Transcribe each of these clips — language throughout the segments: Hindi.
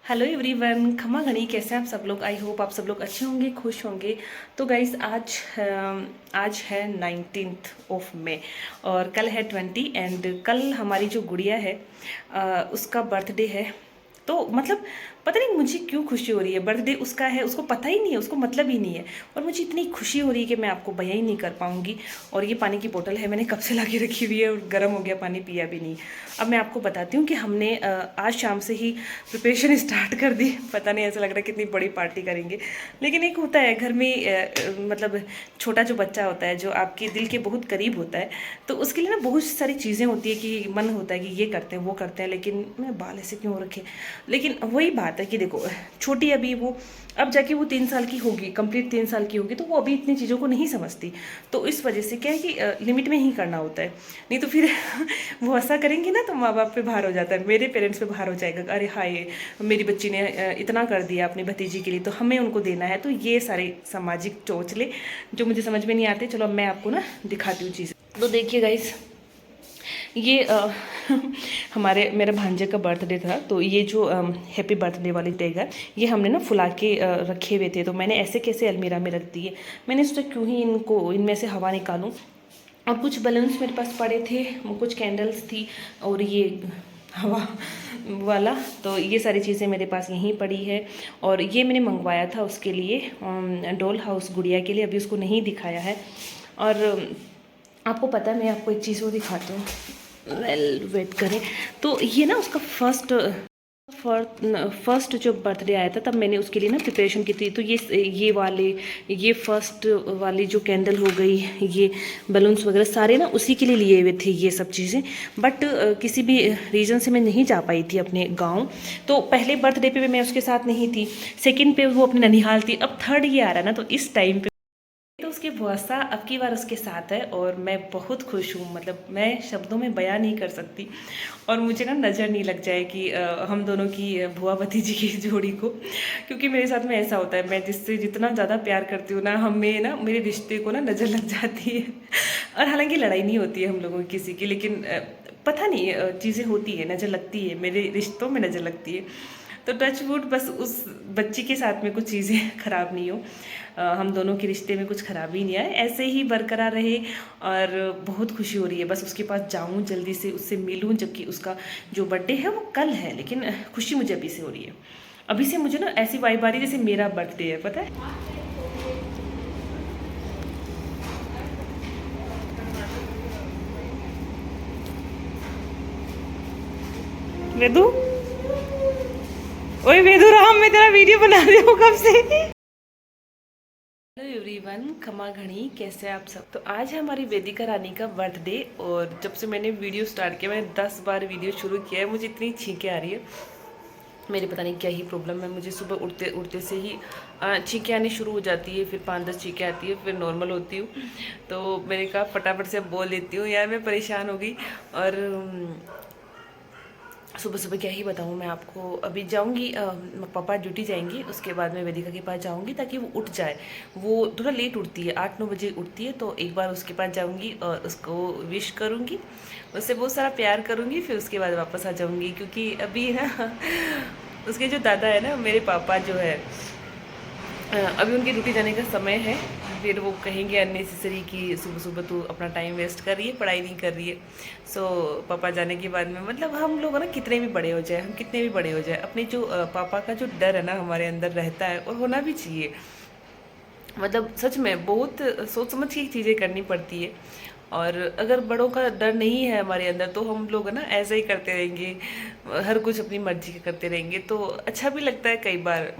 हेलो एवरीवन, खमा घनी कैसे हैं आप सब लोग। आई होप आप सब लोग अच्छे होंगे, खुश होंगे। तो गाइज़ आज है 19th ऑफ मई और कल है 20 एंड कल हमारी जो गुड़िया है उसका बर्थडे है। तो मतलब पता नहीं मुझे क्यों खुशी हो रही है। बर्थडे उसका है, उसको पता ही नहीं है, उसको मतलब ही नहीं है, और मुझे इतनी खुशी हो रही है कि मैं आपको बयां ही नहीं कर पाऊंगी। और ये पानी की बोतल है, मैंने कब से ला के रखी हुई है और गर्म हो गया पानी, पिया भी नहीं। अब मैं आपको बताती हूँ कि हमने आज शाम से ही प्रिपरेशन स्टार्ट कर दी। पता नहीं, ऐसा लग रहा है कितनी बड़ी पार्टी करेंगे, लेकिन एक होता है घर में मतलब छोटा जो बच्चा होता है जो आपके दिल के बहुत करीब होता है, तो उसके लिए ना बहुत सारी चीज़ें होती है कि मन होता है कि ये करते हैं वो करते हैं, लेकिन मैं बाल ऐसे क्यों रखे। लेकिन वही बात है कि देखो, छोटी अभी वो, अब जाके वो 3 साल की होगी, कंप्लीट 3 साल की होगी, तो वो अभी इतनी चीज़ों को नहीं समझती। तो इस वजह से क्या है कि लिमिट में ही करना होता है, नहीं तो फिर वो ऐसा करेंगे ना तो माँ बाप पे भार हो जाता है, मेरे पेरेंट्स पे भार हो जाएगा। अरे हाय, मेरी बच्ची ने इतना कर दिया अपनी भतीजी के लिए, तो हमें उनको देना है। तो ये सारे सामाजिक चोचले जो मुझे समझ में नहीं आते। चलो अब मैं आपको ना दिखाती हूँ चीज़ें। तो देखिए गाइस, ये मेरा भांजे का बर्थडे था, तो ये जो हैप्पी बर्थडे वाली टैग है, ये हमने ना फुला के रखे हुए थे। तो मैंने ऐसे कैसे अलमीरा में रख दिए, मैंने सोचा क्यों ही इनमें से हवा निकालूं। और कुछ बलून्स मेरे पास पड़े थे, कुछ कैंडल्स थी, और ये हवा वाला, तो ये सारी चीज़ें मेरे पास यहीं पड़ी है। और ये मैंने मंगवाया था उसके लिए, डॉल हाउस गुड़िया के लिए, अभी उसको नहीं दिखाया है। और आपको पता है, मैं आपको एक चीज़ और दिखाती हूँ। वेट करें। तो ये ना उसका फर्स्ट जो बर्थडे आया था, तब मैंने उसके लिए ना प्रिपरेशन की थी। तो ये फर्स्ट वाली जो कैंडल हो गई, ये बलून्स वगैरह सारे ना उसी के लिए लिए हुए थे ये सब चीज़ें। बट किसी भी रीज़न से मैं नहीं जा पाई थी अपने गांव। तो पहले बर्थडे पे मैं उसके साथ नहीं थी, सेकंड पे वो अपने ननिहाल थी, अब थर्ड ये आ रहा है ना, तो इस टाइम पे तो उसकी बुआसा अब की बार उसके साथ है, और मैं बहुत खुश हूँ। मतलब मैं शब्दों में बयां नहीं कर सकती। और मुझे ना नज़र नहीं लग जाए कि हम दोनों की बुआ भतीजी की जोड़ी को, क्योंकि मेरे साथ में ऐसा होता है, मैं जिससे जितना ज़्यादा प्यार करती हूँ ना, हमें ना मेरे रिश्ते को ना नज़र लग जाती है। और हालांकि लड़ाई नहीं होती है हम लोगों की किसी की, लेकिन पता नहीं चीज़ें होती है, नज़र लगती है, मेरे रिश्तों में नज़र लगती है। तो टच वुड, बस उस बच्ची के साथ में कुछ चीज़ें खराब नहीं हो, हम दोनों के रिश्ते में कुछ खराबी नहीं आए, ऐसे ही बरकरार रहे। और बहुत खुशी हो रही है, बस उसके पास जाऊं, जल्दी से उससे मिलूं, जबकि उसका जो बर्थडे है वो कल है, लेकिन खुशी मुझे अभी से हो रही है। अभी से मुझे ना ऐसी वाइब आ रही है जैसे मेरा बर्थडे है, पता है। वेदू, ओए वेदू राम, मैं तेरा वीडियो बना रही हूँ कब से। हेलो एवरीवन, खमा घनी कैसे हैं आप सब। तो आज है हमारी वेदिका रानी का बर्थडे, और जब से मैंने वीडियो स्टार्ट किया, मैंने 10 बार वीडियो शुरू किया है, मुझे इतनी छींकें आ रही है। मेरी पता नहीं क्या ही प्रॉब्लम है, मुझे सुबह उठते उठते से ही छींकें आनी शुरू हो जाती है, फिर 5-10 छींकें आती है, फिर नॉर्मल होती हूँ। तो मैंने कहा फटाफट से बोल देती हूँ, यार मैं परेशान हो गई। और सुबह सुबह क्या ही बताऊँ मैं आपको। अभी जाऊँगी, पापा ड्यूटी जाएंगी, उसके बाद मैं वेदिका के पास जाऊँगी ताकि वो उठ जाए। वो थोड़ा लेट उठती है, 8-9 बजे उठती है, तो एक बार उसके पास जाऊँगी और उसको विश करूँगी, उससे बहुत सारा प्यार करूँगी, फिर उसके बाद वापस आ जाऊँगी। क्योंकि अभी ना उसके जो दादा है ना, मेरे पापा जो है, अभी उनकी ड्यूटी जाने का समय है। फिर वो कहेंगे अननेसेसरी कि सुबह सुबह तू अपना टाइम वेस्ट कर रही है, पढ़ाई नहीं कर रही है। सो पापा जाने के बाद में, मतलब हम लोग ना कितने भी बड़े हो जाए, हम कितने भी बड़े हो जाए, अपने जो पापा का जो डर है ना हमारे अंदर रहता है, और होना भी चाहिए। मतलब सच में बहुत सोच समझ के चीज़ें करनी पड़ती है। और अगर बड़ों का डर नहीं है हमारे अंदर, तो हम लोग ना ऐसे ही करते रहेंगे, हर कुछ अपनी मर्जी का करते रहेंगे। तो अच्छा भी लगता है कई बार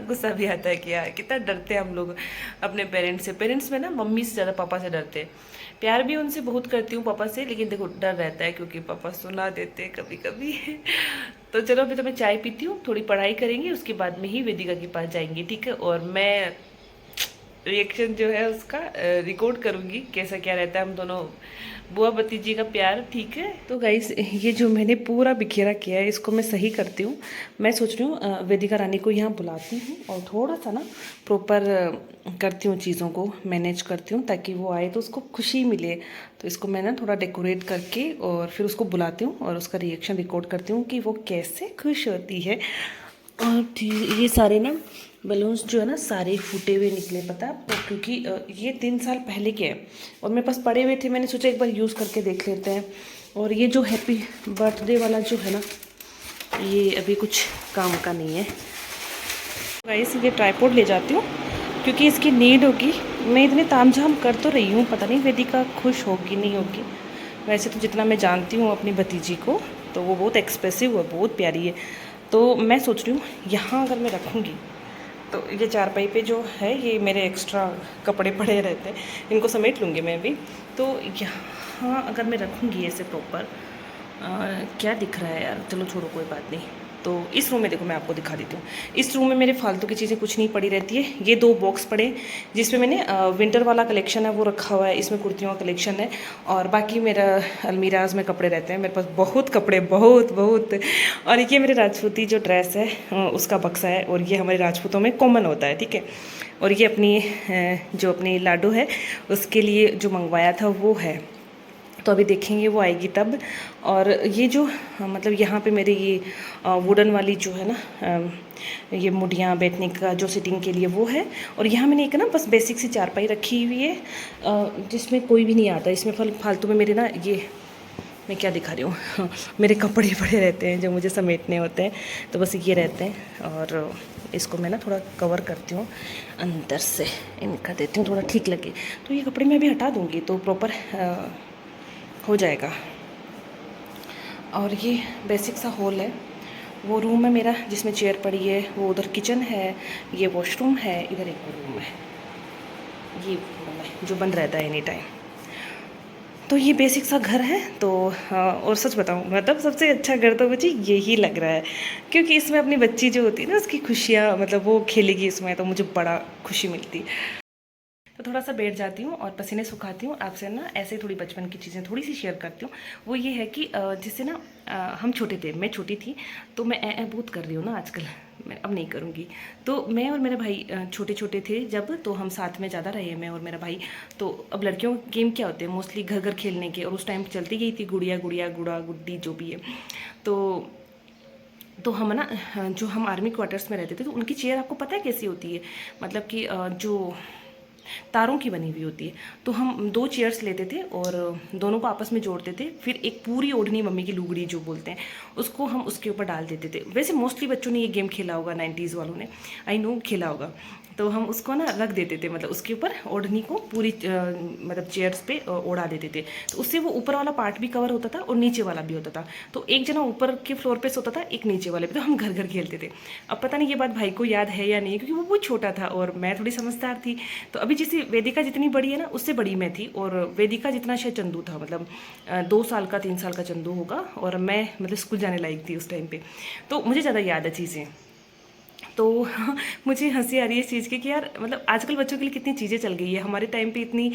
गुस्सा भी आता है कि यार कितना डरते हैं हम लोग अपने पेरेंट्स से। पेरेंट्स में ना मम्मी से ज़्यादा पापा से डरते हैं। प्यार भी उनसे बहुत करती हूँ पापा से, लेकिन देखो डर रहता है क्योंकि पापा सुना देते हैं कभी कभी। तो चलो अभी तो मैं चाय पीती हूँ, थोड़ी पढ़ाई करेंगे, उसके बाद में ही वेदिका के पास जाएंगे, ठीक है। और मैं रिएक्शन जो है उसका रिकॉर्ड करूंगी, कैसा क्या रहता है हम दोनों बुआ भतीजी का प्यार, ठीक है। तो गाइस, ये जो मैंने पूरा बिखेरा किया है, इसको मैं सही करती हूँ। मैं सोच रही हूँ वेदिका रानी को यहाँ बुलाती हूँ और थोड़ा सा ना प्रॉपर करती हूँ, चीज़ों को मैनेज करती हूँ, ताकि वो आए तो उसको खुशी मिले। तो इसको मैं ना थोड़ा डेकोरेट करके और फिर उसको बुलाती हूँ और उसका रिएक्शन रिकॉर्ड करती हूँ कि वो कैसे खुश होती है। और ये सारे ना बलून्स जो है ना सारे फूटे हुए निकले, पता है आपको, क्योंकि ये 3 साल पहले के हैं और मेरे पास पड़े हुए थे। मैंने सोचा एक बार यूज़ करके देख लेते हैं। और ये जो हैप्पी बर्थडे वाला जो है ना, ये अभी कुछ काम का नहीं है। गाइस ये ट्राइपॉड ले जाती हूँ क्योंकि इसकी नीड होगी। मैं इतने तामझाम कर तो रही हूँ, पता नहीं वेदिका खुश होगी नहीं होगी। वैसे तो जितना मैं जानती हूँ अपनी भतीजी को, तो वो बहुत एक्सप्रेसिव है, बहुत प्यारी है। तो मैं सोच रही हूँ यहाँ अगर मैं रखूँगी तो ये चारपाई पे जो है ये मेरे एक्स्ट्रा कपड़े पड़े रहते हैं, इनको समेट लूँगी मैं भी। तो यहाँ अगर मैं रखूँगी ऐसे प्रॉपर, क्या दिख रहा है यार, चलो छोड़ो कोई बात नहीं। तो इस रूम में देखो मैं आपको दिखा देती हूँ। इस रूम में मेरे फालतू की चीज़ें कुछ नहीं पड़ी रहती है। ये 2 बॉक्स पड़े जिसमें मैंने विंटर वाला कलेक्शन है वो रखा हुआ है, इसमें कुर्तियों का कलेक्शन है। और बाकी मेरा अलमीराज में कपड़े रहते हैं, मेरे पास बहुत कपड़े, बहुत बहुत। और ये मेरे राजपूती जो ड्रेस है उसका बक्सा है, और ये हमारे राजपूतों में कॉमन होता है, ठीक है। और ये अपनी जो अपनी लाडो है उसके लिए जो मंगवाया था वो है, तो अभी देखेंगे वो आएगी तब। और ये जो मतलब यहाँ पे मेरे ये वुडन वाली जो है ना, ये मुड़ियाँ बैठने का जो सिटिंग के लिए वो है। और यहाँ मैंने एक ना बस बेसिक सी चारपाई रखी हुई है जिसमें कोई भी नहीं आता। इसमें फालतू में मेरे ना ये मैं क्या दिखा रही हूँ मेरे कपड़े पड़े रहते हैं जो मुझे समेटने होते हैं, तो बस ये रहते हैं। और इसको मैं ना थोड़ा कवर करती हूँ अंदर से, इनका देती हूँ थोड़ा ठीक लगे। तो ये कपड़े मैं अभी हटा दूँगी तो प्रॉपर हो जाएगा। और ये बेसिक सा हॉल है, वो रूम है मेरा जिसमें चेयर पड़ी है, वो उधर किचन है, ये वॉशरूम है, इधर एक रूम है, ये रूम है जो बंद रहता है एनी टाइम। तो ये बेसिक सा घर है। तो और सच बताऊँ मतलब सबसे अच्छा घर तो मुझे यही लग रहा है, क्योंकि इसमें अपनी बच्ची जो होती है ना उसकी खुशियाँ, मतलब वो खेलेगी इसमें, तो मुझे बड़ा खुशी मिलती है। तो थोड़ा सा बैठ जाती हूँ और पसीने सुखाती हूँ। आपसे ना ऐसे थोड़ी बचपन की चीज़ें थोड़ी सी शेयर करती हूँ। वो ये है कि जिससे ना हम छोटे थे, मैं छोटी थी, तो मैं बहुत कर रही हूँ ना आजकल, मैं अब नहीं करूँगी। तो मैं और मेरा भाई छोटे छोटे थे जब, तो हम साथ में ज़्यादा रहे, मैं और मेरा भाई। तो अब लड़कियों के गेम क्या होते हैं मोस्टली घर घर खेलने के, और उस टाइम चलती गई थी गुड़िया गुड़िया गुड़ा गुड्डी जो भी है। तो हम ना जो हम आर्मी क्वार्टर्स में रहते थे, तो उनकी चेयर आपको पता है कैसी होती है, मतलब कि जो तारों की बनी हुई होती है। तो हम 2 चेयर्स लेते थे और दोनों को आपस में जोड़ते थे, फिर एक पूरी ओढ़नी, मम्मी की लुगड़ी जो बोलते हैं, उसको हम उसके ऊपर डाल देते थे। वैसे मोस्टली बच्चों ने ये गेम खेला होगा, 90s वालों ने, आई नो खेला होगा। तो हम उसको ना रख देते थे, मतलब उसके ऊपर ओढ़नी को पूरी मतलब चेयर्स पे ओढ़ा देते थे। तो उससे वो ऊपर वाला पार्ट भी कवर होता था और नीचे वाला भी होता था। तो एक जना ऊपर के फ्लोर पे सोता था, एक नीचे वाले पे। तो हम घर घर खेलते थे। अब पता नहीं ये बात भाई को याद है या नहीं, क्योंकि वो बहुत छोटा था और मैं थोड़ी समझदार थी। तो अभी जैसे वेदिका जितनी बड़ी है ना, उससे बड़ी मैं थी, और वेदिका जितना शायद चंदू था, मतलब 2 साल का 3 साल का चंदू होगा, और मैं मतलब स्कूल जाने लायक थी उस टाइम पे। तो मुझे ज़्यादा याद है चीज़ें। तो मुझे हंसी आ रही है इस चीज़ की कि यार मतलब आजकल बच्चों के लिए कितनी चीज़ें चल गई है। हमारे टाइम पे इतनी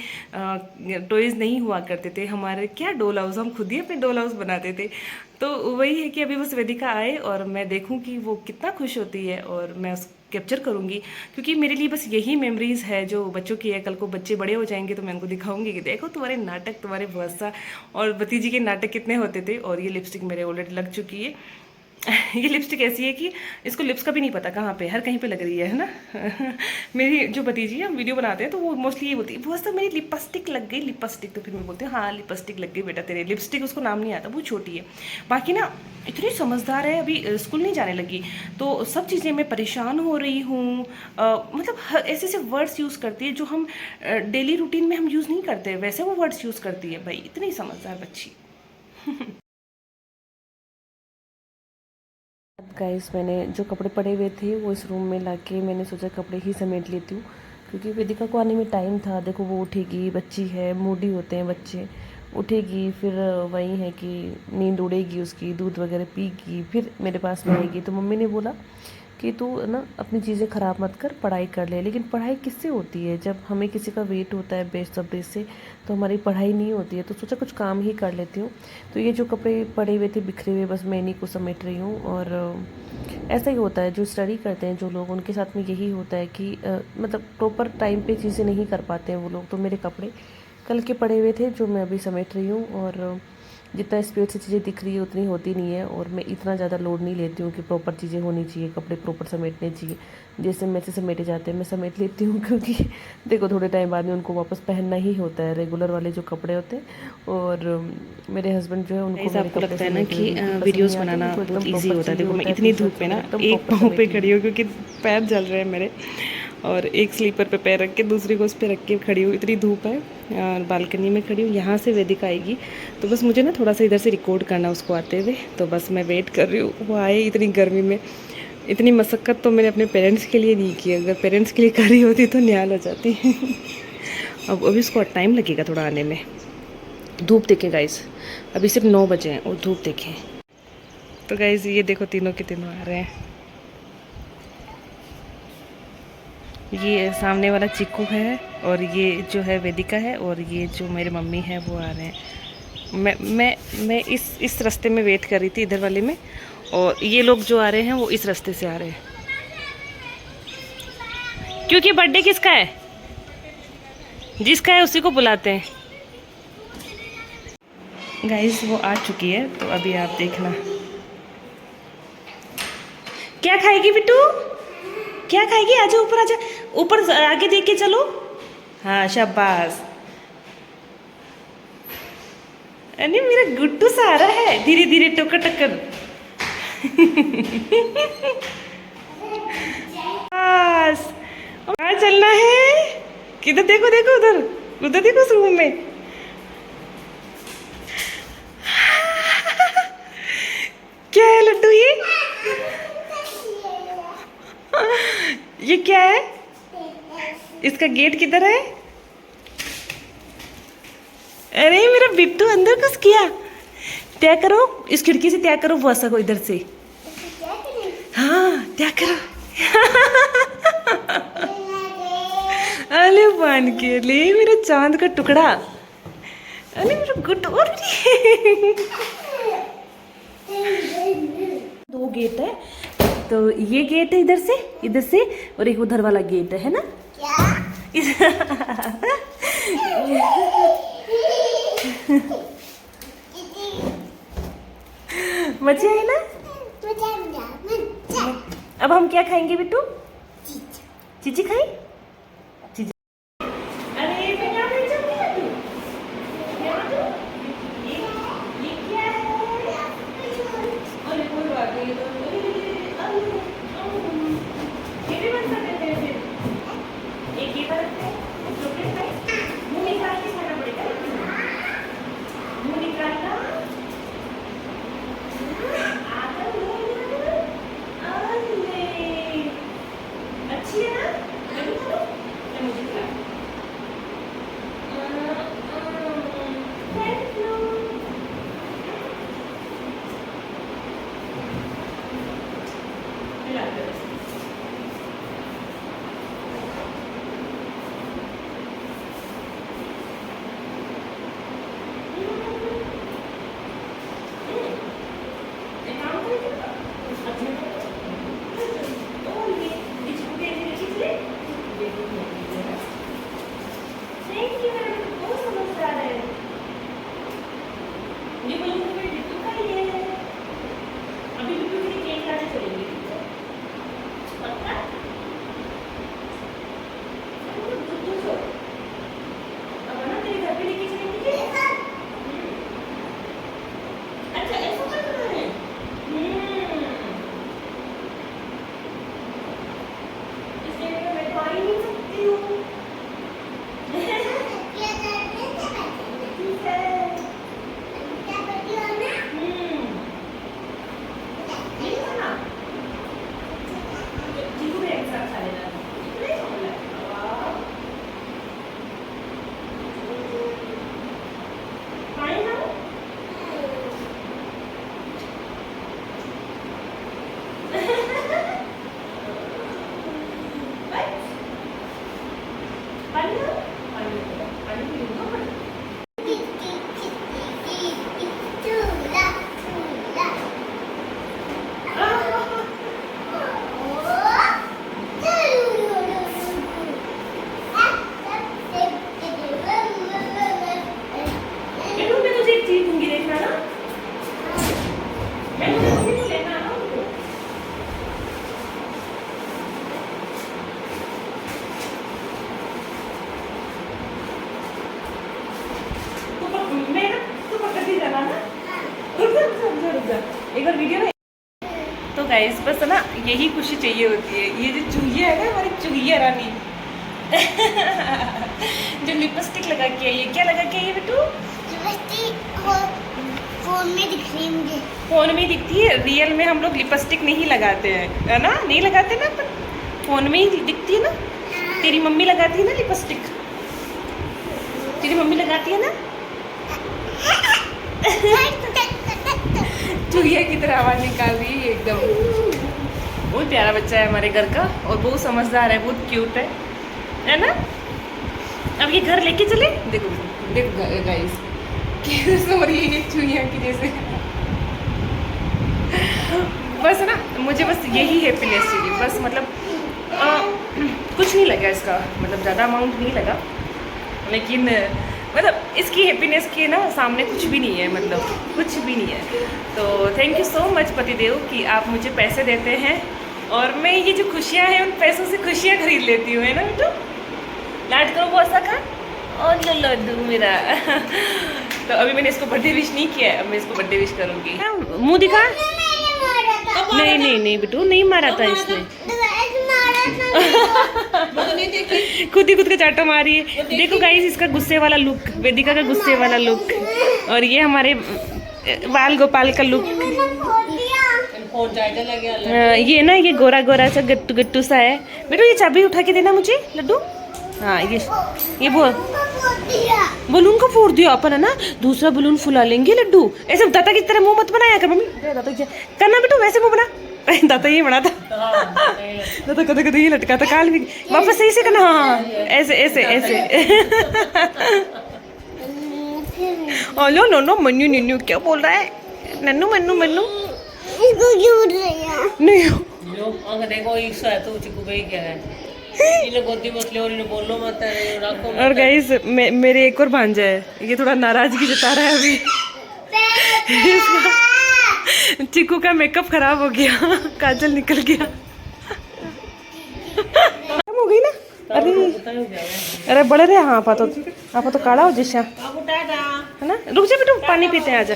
टॉयज़ नहीं हुआ करते थे। हमारे क्या डोल हाउस, हम खुद ही अपने डोल हाउस बनाते थे। तो वही है कि अभी बस वेदिका आए और मैं देखूं कि वो कितना खुश होती है, और मैं उस कैप्चर करूंगी, क्योंकि मेरे लिए बस यही मेमोरीज़ है जो बच्चों की है। कल को बच्चे बड़े हो जाएंगे तो मैं उनको दिखाऊंगी कि देखो तुम्हारे नाटक, तुम्हारे बहुत सा और भतीजी के नाटक कितने होते थे। और ये लिपस्टिक मेरे ऑलरेडी लग चुकी है। ये लिपस्टिक ऐसी है कि इसको लिप्स का भी नहीं पता कहाँ पे, हर कहीं पे लग रही है ना मेरी जो भतीजी है वीडियो बनाते हैं तो वो मोस्टली ये बोलती है, वो सब मेरी लिपस्टिक लग गई, लिपस्टिक। तो फिर मैं बोलती हूँ हाँ लिपस्टिक लग गई बेटा तेरे। लिपस्टिक उसको नाम नहीं आता, वो छोटी है। बाकी ना इतनी समझदार है, अभी स्कूल नहीं जाने लगी, तो सब चीज़ें मैं परेशान हो रही हूँ। मतलब ऐसे ऐसे वर्ड्स यूज़ करती है जो हम डेली रूटीन में हम यूज़ नहीं करते, वैसे वो वर्ड्स यूज़ करती है। भाई इतनी समझदार बच्ची। गाइस मैंने जो कपड़े पड़े हुए थे वो इस रूम में लाके मैंने सोचा कपड़े ही समेट लेती हूँ, क्योंकि वेदिका को आने में टाइम था। देखो वो उठेगी, बच्ची है, मूडी होते हैं बच्चे, उठेगी फिर वही है कि नींद उड़ेगी उसकी, दूध वगैरह पीगी, फिर मेरे पास में आएगी। तो मम्मी ने बोला कि तू ना अपनी चीज़ें ख़राब मत कर, पढ़ाई कर ले। लेकिन पढ़ाई किससे होती है जब हमें किसी का वेट होता है बेसब्री से, तो हमारी पढ़ाई नहीं होती है। तो सोचा कुछ काम ही कर लेती हूँ। तो ये जो कपड़े पड़े हुए थे बिखरे हुए, बस मैं इन्हीं को समेट रही हूँ। और ऐसा ही होता है जो स्टडी करते हैं जो लोग, उनके साथ में यही होता है कि मतलब प्रॉपर टाइम पे चीज़ें नहीं कर पाते हैं वो लोग। तो मेरे कपड़े कल के पड़े हुए थे जो मैं अभी समेट रही हूँ। और जितना स्पीड से चीज़ें दिख रही है उतनी होती नहीं है, और मैं इतना ज़्यादा लोड नहीं लेती हूँ कि प्रॉपर चीज़ें होनी चाहिए, कपड़े प्रॉपर समेटने चाहिए। जैसे मेरे से समेटे जाते हैं मैं समेट लेती हूँ, क्योंकि देखो थोड़े टाइम बाद में उनको वापस पहनना ही होता है, रेगुलर वाले जो कपड़े होते हैं। और मेरे हस्बैंड जो है उनको मेरे आपको कपड़े लगता है ना समेटे हुए कि बिल्कुल पसंद वीडियोस नहीं आते, बनाना उनको एकदम बहुत इजी प्रॉपर होता है। चाहिए देखो मैं होता है, इतनी टी धूप शर्ट में ना एकदम एक प्रॉपर पाँव पे समेटी खड़ी हुई। हूँ क्योंकि पैर जल रहे हैं मेरे, और एक स्लीपर पे पैर रख के दूसरी को उस पर रख के खड़ी हूँ। इतनी धूप है और बालकनी में खड़ी हूँ। यहाँ से वेदिका आएगी तो बस मुझे ना थोड़ा सा इधर से रिकॉर्ड करना उसको आते हुए, तो बस मैं वेट कर रही हूँ वो आए। इतनी गर्मी में इतनी मशक्क़त तो मैंने अपने पेरेंट्स के लिए नहीं की, अगर पेरेंट्स के लिए करी होती तो निहाल हो जाती। अब अभी उसको टाइम लगेगा थोड़ा आने में। धूप देखें गाइस, अभी सिर्फ 9 बजे हैं और धूप देखें। तो गाइस ये देखो तीनों के तीनों आ रहे हैं। ये सामने वाला चिक्कू है, और ये जो है वेदिका है, और ये जो मेरे मम्मी है वो आ रहे हैं। मैं इस रास्ते में वेट कर रही थी, इधर वाले में, और ये लोग जो आ रहे हैं वो इस रास्ते से आ रहे हैं। क्योंकि बर्थडे किसका है, जिसका है उसी को बुलाते हैं। गाइस वो आ चुकी है, तो अभी आप देखना। क्या खाएगी बिट्टू, क्या खाएगी? आजा ऊपर, आजा ऊपर, आगे देख के चलो। हाँ शाबाश। अरे मेरा गुड्डू सा आ रहा है, धीरे धीरे टक्कर टक्कर। बस कहाँ चलना है? किधर देखो, देखो उधर, उधर देखो उस रूम में। क्या है लड्डू ये क्या है? इसका गेट किधर है? अरे मेरा बिट्टू अंदर घुस गया। तय करो, इस खिड़की से तय करो वो सको इधर से। हाँ तय करो। अरे बन के ले मेरा चांद का टुकड़ा। अरे मेरा गुड्डू। दो गेट है, तो ये गेट है इधर से, और एक उधर वाला गेट है ना? मजा आई ना? अब हम क्या खाएंगे बिट्टू? चीची खाई? चीची। अरे मैं यहाँ बैठ जाऊंगी ना तू? ये क्या है? अरे कोई बात नहीं, ये भी बन सकते थे फिर। एक ये रखते हैं, चॉकलेट खाए, मुंह निकाल के खाना पड़ेगा, मुंह निकालना। अच्छी है ना? मैं भी खाऊं? या मुझे खिला? Thank you. खिला दो। गाइस, बस ना यही खुशी चाहिए होती है। ये जो चूहिया है ना, हमारी चूहिया रानी जो लिपस्टिक लगा के आई है। क्या लगा के आई है बेटू? फोन में दिख रही है मुझे। फोन में दिखती है, रियल में हम लोग लिपस्टिक नहीं लगाते हैं, है ना? नहीं लगाते ना अपन, फोन में ही दिखती है ना। तेरी मम्मी लगाती है ना लिपस्टिक, तेरी मम्मी लगाती है ना। चूहिया की तरह आवाज निकाल रही है एकदम। बहुत प्यारा बच्चा है हमारे घर का और बहुत समझदार है, बहुत क्यूट है ना? अब ये घर लेके चले। देखो देखो गाइस, कैसे सो रही है ये चूहिया की जैसे। बस ना मुझे बस यही हैप्पीनेस चाहिए, बस मतलब कुछ नहीं लगा इसका, मतलब ज़्यादा अमाउंट नहीं लगा, लेकिन मतलब इसकी हैप्पीनेस के ना सामने कुछ भी नहीं है, मतलब कुछ भी नहीं है। तो थैंक यू सो मच पतिदेव कि आप मुझे पैसे देते हैं और मैं ये जो खुशियाँ हैं उन पैसों से खुशियाँ खरीद लेती हूँ, है ना बेटू? लाड करो बहुत सा खा और लो लड्डू मेरा। तो अभी मैंने इसको बर्थडे विश नहीं किया है, अब मैं इसको बर्थडे विश करूँगी। मुँह दिखा। नहीं नहीं नहीं बेटू, नहीं मारा था इसने। खुद ही खुद का चाटा मारी है। देखो गाइस इसका गुस्से वाला लुक, वेदिका का गुस्से वाला लुक, और ये हमारे बाल गोपाल का लुक। ये ना ये गोरा गोरा सा गट्टू गट्टू सा है। बेटू ये चाबी उठा के देना मुझे लड्डू। हाँ ये बलून को फोड़ दिया अपन, है ना? दूसरा बलून फुला लेंगे लड्डू। ऐसे दाता की तरह मुंह मत बनाया कर मम्मी, दाता करना बेटू, वैसे मुंह बना। दाता ये बना था। दाता कदे कदे ये लटका था काल भी, वापस सही से करना। हाँ ऐसे ऐसे ऐसे। No no no Mannu Ninnu क्या बोल रहा है? नन्नू मन्नू मन्नू इसको क्यों बोल रही है? नहीं जो अंग देखो ईसा है तो चिकू भाई क्या है, इन्हें गोदी मत ले और इन्हें बोलो मत, रखो मत। और गाइस मेरे एक और भांजा है, ये थोड़ा नाराजगी जता रहा है अभी। चिकू का मेकअप खराब हो गया, काजल निकल गया। हो गई ना? अरे अरे बड़े रे। हाँ आप तो काला हो जिसा, है ना? रुक जा बेटू, पानी पीते हैं, आजा।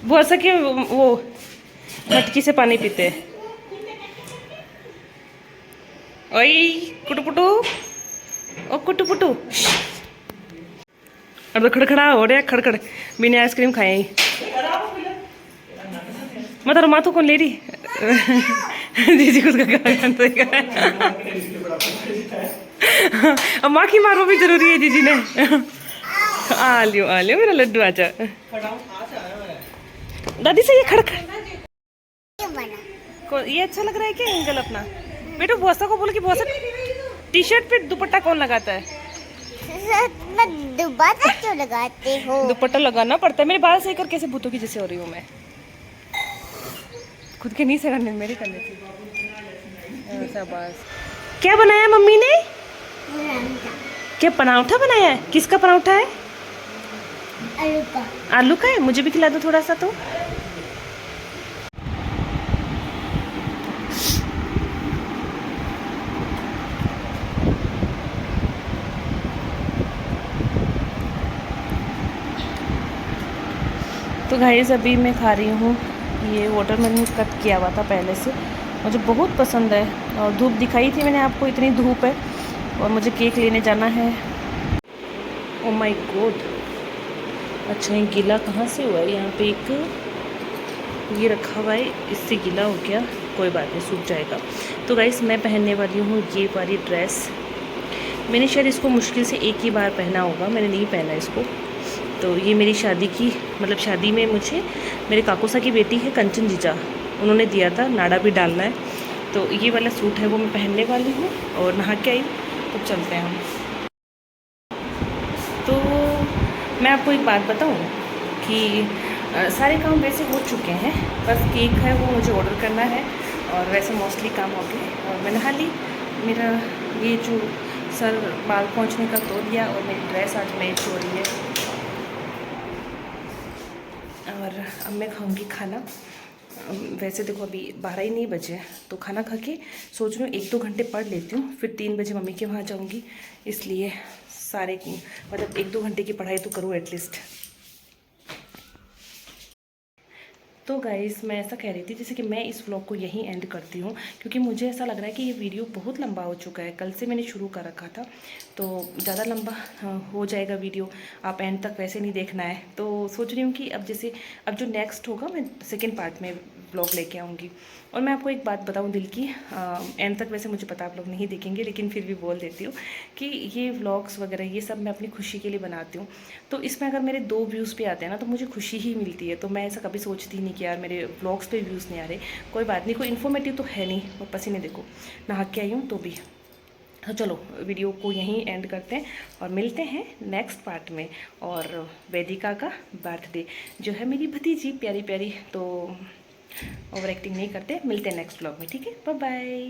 बहुत सके वो मटकी से पानी पीते हैं। ओई कुटुपुटू, ओ कुटुपुटू। अब तो खड़खड़ा हो रहा है, खड़खड़। मैंने आइसक्रीम खाए ही, मतलब माथू कौन ले रही? दीदी को अब माँ की मारो भी जरूरी है दीदी ने। आ लियो मेरा लड्डू, आजा। दादी से ये खड़खड़ ये अच्छा लग रहा है क्या एंगल अपना? बेटू भोसा को बोलो कि भोसा टी शर्ट पे दुपट्टा कौन लगाता है? दुपट्टा क्यों लगाते हो? दुपट्टा लगाना पड़ता है। मेरे बाल सही कर, कैसे भूतों की जैसे हो रही हूँ मैं। खुद के नहीं से करने, मेरे करने थे। शाबाश। क्या बनाया मम्मी ने? क्या पराठा बनाया है? किसका पराठा है? आलू का। आलू का है? मुझे भी खिला दो थोड़ा सा तो। तो गाइस अभी मैं खा रही हूँ ये वाटरमेलन कट किया हुआ था पहले से, मुझे बहुत पसंद है। और धूप दिखाई थी मैंने आपको, इतनी धूप है और मुझे केक लेने जाना है। ओ माय गॉड, अच्छा ये गीला कहाँ से हुआ है? यहाँ पे एक ये रखा हुआ है, इससे गीला हो गया, कोई बात नहीं सूख जाएगा। तो गाइस मैं पहनने वाली हूँ ये वाली ड्रेस। मैंने शायद इसको मुश्किल से एक ही बार पहना होगा, मैंने नहीं पहना इसको। तो ये मेरी शादी की, मतलब शादी में मुझे मेरे काकोसा की बेटी है कंचन जीजा, उन्होंने दिया था, नाड़ा भी डालना है। तो ये वाला सूट है वो मैं पहनने वाली हूँ और नहा के आई, तो चलते हैं हम। तो मैं आपको एक बात बताऊँ कि सारे काम वैसे हो चुके हैं, बस केक है वो मुझे ऑर्डर करना है और वैसे मोस्टली काम हो गए। और मैं नहा ली, मेरा ये जो सर बाल पहुँचने का तोड़ दिया और मेरी ड्रेस आज मैच हो रही है। और अब मैं खाऊंगी खाना। वैसे देखो अभी 12 ही नहीं बजे, तो खाना खा के सोच रही हूँ 1-2 घंटे पढ़ लेती हूँ, फिर 3 बजे मम्मी के वहाँ जाऊँगी। इसलिए सारे मतलब 1-2 घंटे की पढ़ाई तो करूँ एटलीस्ट। तो गाइस मैं ऐसा कह रही थी जैसे कि मैं इस व्लॉग को यहीं एंड करती हूँ, क्योंकि मुझे ऐसा लग रहा है कि ये वीडियो बहुत लंबा हो चुका है। कल से मैंने शुरू कर रखा था तो ज़्यादा लंबा हो जाएगा वीडियो, आप एंड तक वैसे नहीं देखना है। तो सोच रही हूँ कि अब जो नेक्स्ट होगा मैं सेकेंड पार्ट में व्लॉग लेके आऊँगी। और मैं आपको एक बात बताऊँ दिल की, एंड तक वैसे मुझे पता आप लोग नहीं देखेंगे, लेकिन फिर भी बोल देती हूँ कि ये व्लॉग्स वगैरह ये सब मैं अपनी खुशी के लिए बनाती हूँ। तो इसमें अगर मेरे 2 व्यूज़ पे आते हैं ना तो मुझे खुशी ही मिलती है। तो मैं ऐसा कभी सोचती नहीं कि यार मेरे व्लॉग्स पे व्यूज़ नहीं आ रहे। कोई बात नहीं, कोई इन्फॉर्मेटिव तो है नहीं। और पसीने देखो, नहा के आई हूँ तो भी। तो चलो वीडियो को यहीं एंड करते हैं और मिलते हैं नेक्स्ट पार्ट में। और वेदिका का बर्थडे जो है मेरी भतीजी प्यारी प्यारी, तो ओवर एक्टिंग नहीं करते, मिलते हैं नेक्स्ट व्लॉग में। ठीक है, बाय बाय।